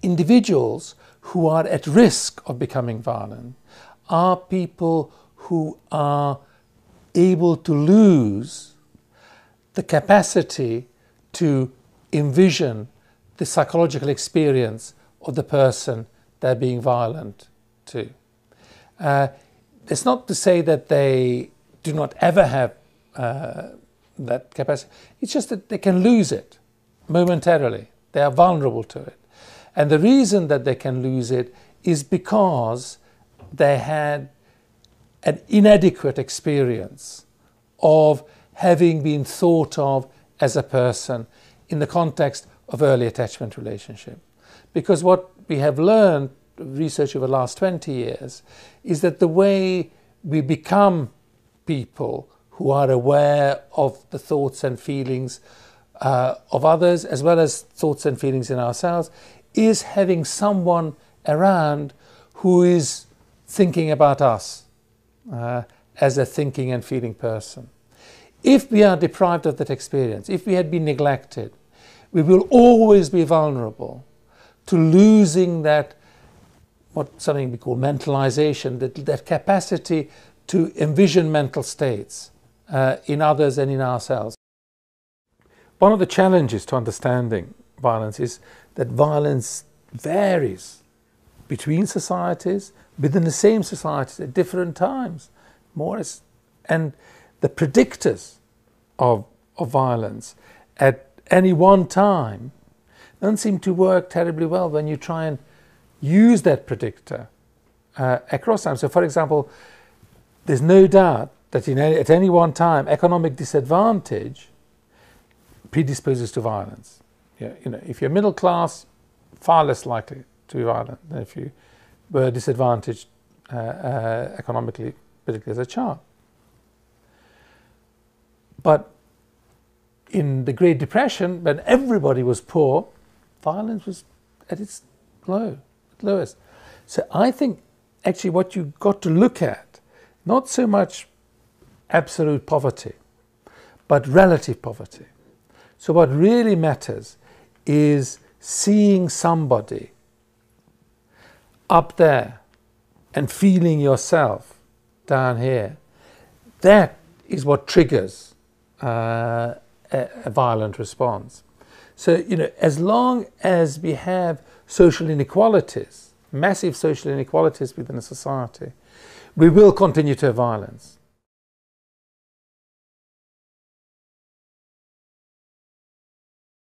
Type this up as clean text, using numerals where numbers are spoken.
individuals who are at risk of becoming violent are people who are able to lose the capacity to envision the psychological experience of the person they're being violent to. It's not to say that they do not ever have that capacity. It's just that they can lose it momentarily. They are vulnerable to it. And the reason that they can lose it is because they had an inadequate experience of having been thought of as a person in the context of early attachment relationship. Because what we have learned, research over the last 20 years, is that the way we become people who are aware of the thoughts and feelings of others, as well as thoughts and feelings in ourselves, is having someone around who is thinking about us as a thinking and feeling person. If we are deprived of that experience, if we had been neglected, we will always be vulnerable to losing that, something we call mentalization, that capacity to envision mental states in others and in ourselves. One of the challenges to understanding violence is that violence varies between societies, within the same societies at different times, and the predictors of violence at any one time don't seem to work terribly well when you try and use that predictor across time. So, for example, there's no doubt that at any one time, economic disadvantage predisposes to violence. Yeah, if you're middle class, far less likely to be violent than if you were disadvantaged economically, particularly as a child. But in the Great Depression, when everybody was poor, violence was at its lowest. So I think actually what you've got to look at, not so much absolute poverty, but relative poverty. So what really matters is seeing somebody up there and feeling yourself down here. That is what triggers a violent response. So, as long as we have social inequalities, massive social inequalities within a society, we will continue to have violence.